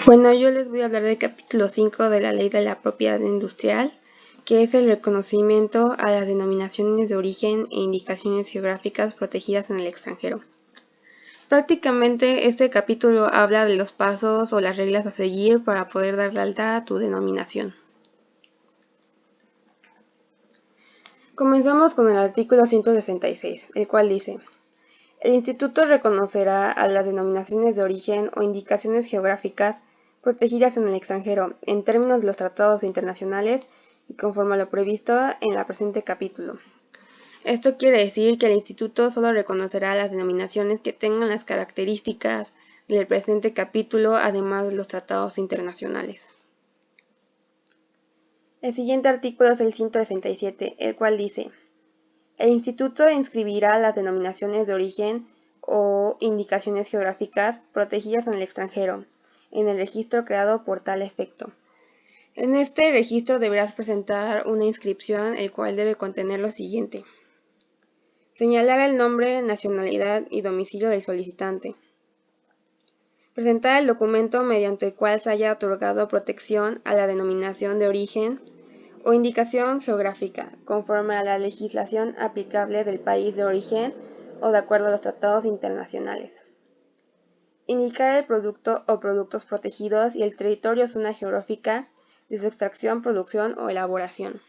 Bueno, yo les voy a hablar del capítulo 5 de la Ley de la Propiedad Industrial, que es el reconocimiento a las denominaciones de origen e indicaciones geográficas protegidas en el extranjero. Prácticamente este capítulo habla de los pasos o las reglas a seguir para poder dar de alta a tu denominación. Comenzamos con el artículo 166, el cual dice: el Instituto reconocerá a las denominaciones de origen o indicaciones geográficas protegidas en el extranjero en términos de los tratados internacionales y conforme a lo previsto en el presente capítulo. Esto quiere decir que el Instituto solo reconocerá las denominaciones que tengan las características del presente capítulo, además de los tratados internacionales. El siguiente artículo es el 167, el cual dice: el Instituto inscribirá las denominaciones de origen o indicaciones geográficas protegidas en el extranjero en el registro creado por tal efecto. En este registro deberás presentar una inscripción, el cual debe contener lo siguiente: señalar el nombre, nacionalidad y domicilio del solicitante. Presentar el documento mediante el cual se haya otorgado protección a la denominación de origen o indicación geográfica, conforme a la legislación aplicable del país de origen o de acuerdo a los tratados internacionales. Indicar el producto o productos protegidos y el territorio o zona geográfica de su extracción, producción o elaboración.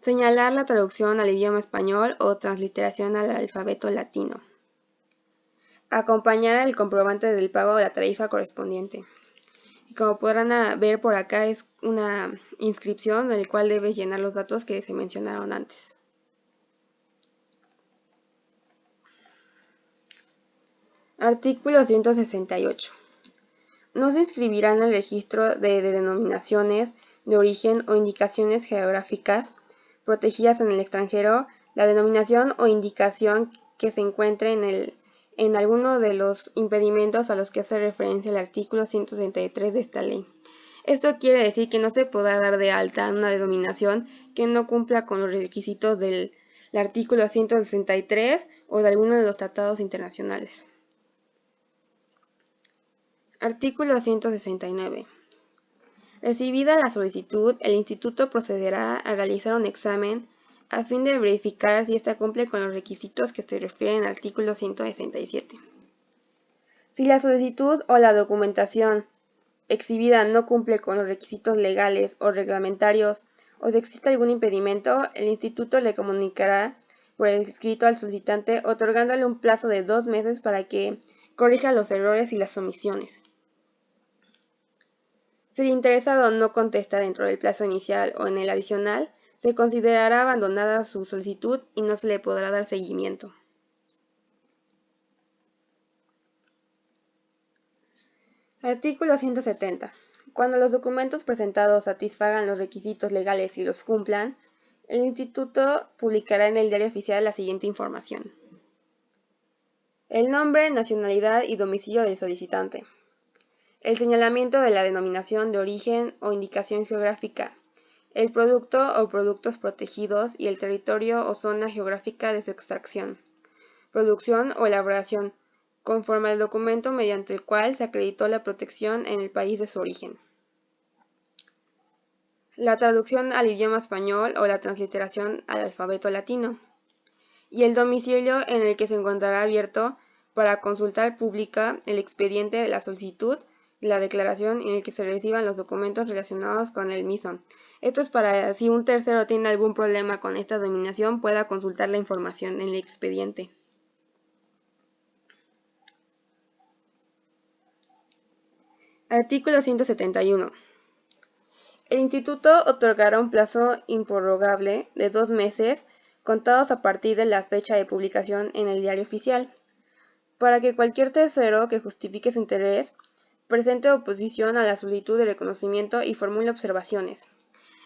Señalar la traducción al idioma español o transliteración al alfabeto latino. Acompañar el comprobante del pago de la tarifa correspondiente. Y como podrán ver por acá, es una inscripción en la cual debes llenar los datos que se mencionaron antes. Artículo 168. No se inscribirá en el registro de denominaciones de origen o indicaciones geográficas protegidas en el extranjero la denominación o indicación que se encuentre en alguno de los impedimentos a los que hace referencia el artículo 163 de esta ley. Esto quiere decir que no se podrá dar de alta una denominación que no cumpla con los requisitos del artículo 163 o de alguno de los tratados internacionales. Artículo 169. Recibida la solicitud, el Instituto procederá a realizar un examen a fin de verificar si ésta cumple con los requisitos que se refieren al artículo 167. Si la solicitud o la documentación exhibida no cumple con los requisitos legales o reglamentarios o si existe algún impedimento, el Instituto le comunicará por escrito al solicitante, otorgándole un plazo de 2 meses para que corrija los errores y las omisiones. Si el interesado no contesta dentro del plazo inicial o en el adicional, se considerará abandonada su solicitud y no se le podrá dar seguimiento. Artículo 170. Cuando los documentos presentados satisfagan los requisitos legales y los cumplan, el Instituto publicará en el Diario Oficial la siguiente información: el nombre, nacionalidad y domicilio del solicitante. El señalamiento de la denominación de origen o indicación geográfica, el producto o productos protegidos y el territorio o zona geográfica de su extracción, producción o elaboración, conforme al documento mediante el cual se acreditó la protección en el país de su origen. La traducción al idioma español o la transliteración al alfabeto latino. Y el domicilio en el que se encontrará abierto para consultar pública el expediente de la solicitud y la declaración en el que se reciban los documentos relacionados con el mismo. Esto es para si un tercero tiene algún problema con esta denominación pueda consultar la información en el expediente. Artículo 171. El Instituto otorgará un plazo improrrogable de 2 meses contados a partir de la fecha de publicación en el Diario Oficial, para que cualquier tercero que justifique su interés presente oposición a la solicitud de reconocimiento y formule observaciones.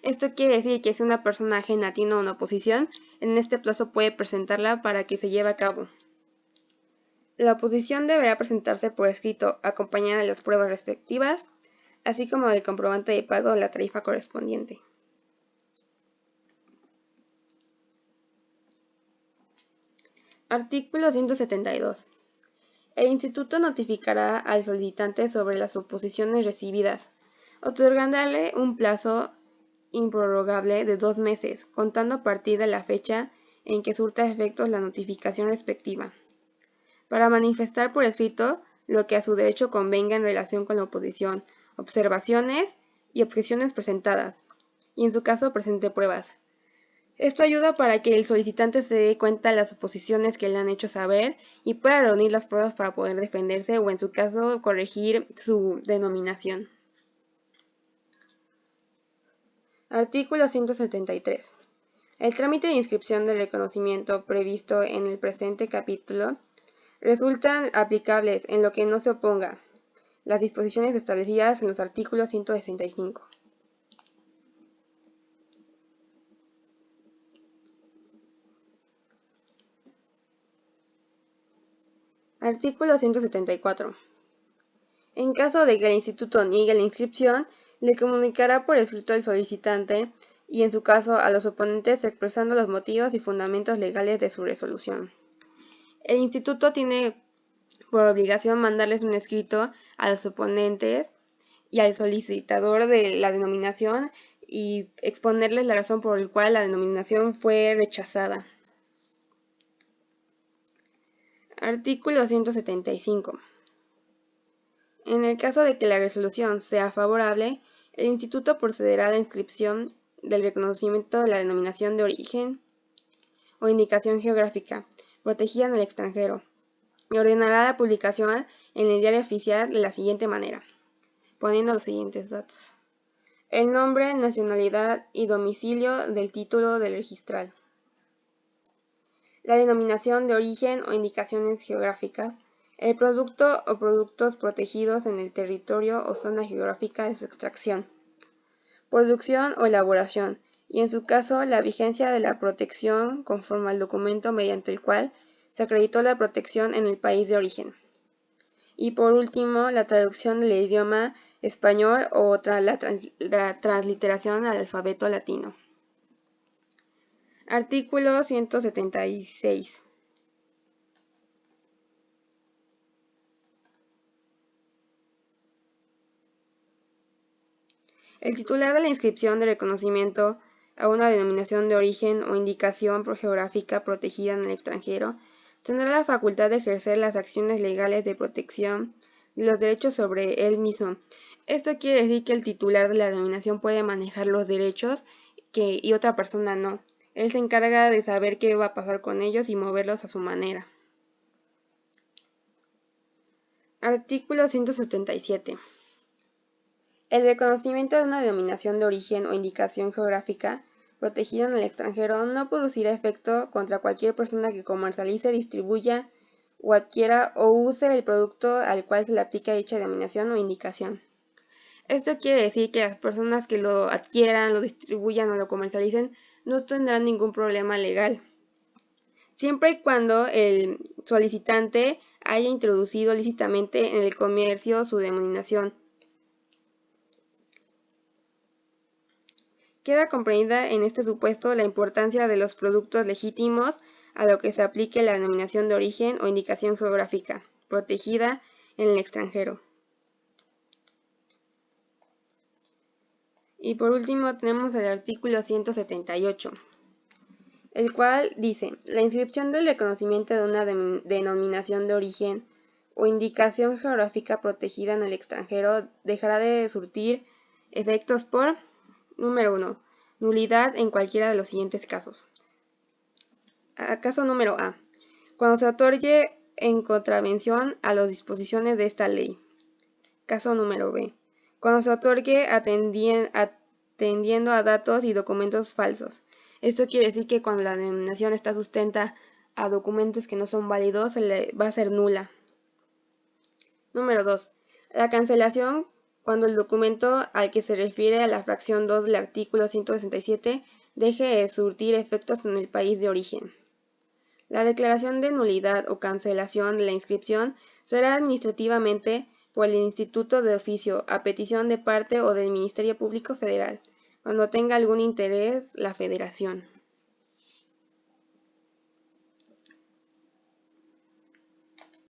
Esto quiere decir que si una persona ajena tiene una oposición, en este plazo puede presentarla para que se lleve a cabo. La oposición deberá presentarse por escrito, acompañada de las pruebas respectivas, así como del comprobante de pago de la tarifa correspondiente. Artículo 172. El instituto notificará al solicitante sobre las oposiciones recibidas, otorgándole un plazo improrrogable de 2 meses, contando a partir de la fecha en que surta efectos la notificación respectiva, para manifestar por escrito lo que a su derecho convenga en relación con la oposición, observaciones y objeciones presentadas, y en su caso presente pruebas. Esto ayuda para que el solicitante se dé cuenta de las oposiciones que le han hecho saber y pueda reunir las pruebas para poder defenderse o en su caso corregir su denominación. Artículo 173. El trámite de inscripción del reconocimiento previsto en el presente capítulo resultan aplicables en lo que no se oponga las disposiciones establecidas en los artículos 165. Artículo 174. En caso de que el instituto niegue la inscripción, le comunicará por escrito al solicitante y, en su caso, a los oponentes expresando los motivos y fundamentos legales de su resolución. El instituto tiene por obligación mandarles un escrito a los oponentes y al solicitador de la denominación y exponerles la razón por la cual la denominación fue rechazada. Artículo 175. En el caso de que la resolución sea favorable, el instituto procederá a la inscripción del reconocimiento de la denominación de origen o indicación geográfica protegida en el extranjero y ordenará la publicación en el diario oficial de la siguiente manera, poniendo los siguientes datos: el nombre, nacionalidad y domicilio del título del registral, la denominación de origen o indicaciones geográficas, el producto o productos protegidos en el territorio o zona geográfica de su extracción, producción o elaboración, y en su caso la vigencia de la protección conforme al documento mediante el cual se acreditó la protección en el país de origen. Y por último, la traducción del idioma español o la transliteración al alfabeto latino. Artículo 176. El titular de la inscripción de reconocimiento a una denominación de origen o indicación geográfica protegida en el extranjero tendrá la facultad de ejercer las acciones legales de protección de los derechos sobre él mismo. Esto quiere decir que el titular de la denominación puede manejar los derechos y otra persona no. Él se encarga de saber qué va a pasar con ellos y moverlos a su manera. Artículo 177. El reconocimiento de una denominación de origen o indicación geográfica protegida en el extranjero no producirá efecto contra cualquier persona que comercialice, distribuya o adquiera o use el producto al cual se le aplica dicha denominación o indicación. Esto quiere decir que las personas que lo adquieran, lo distribuyan o lo comercialicen no tendrán ningún problema legal, siempre y cuando el solicitante haya introducido lícitamente en el comercio su denominación. Queda comprendida en este supuesto la importancia de los productos legítimos a lo que se aplique la denominación de origen o indicación geográfica protegida en el extranjero. Y por último tenemos el artículo 178, el cual dice: la inscripción del reconocimiento de una denominación de origen o indicación geográfica protegida en el extranjero dejará de surtir efectos por: número 1. Nulidad en cualquiera de los siguientes casos. Caso número A. Cuando se otorgue en contravención a las disposiciones de esta ley. Caso número B. Cuando se otorgue atendiendo a datos y documentos falsos. Esto quiere decir que cuando la denominación está sustenta a documentos que no son válidos, se le va a ser nula. Número 2. La cancelación cuando el documento al que se refiere a la fracción 2 del artículo 167 deje de surtir efectos en el país de origen. La declaración de nulidad o cancelación de la inscripción será administrativamente por el Instituto de oficio, a petición de parte o del Ministerio Público Federal, cuando tenga algún interés la Federación.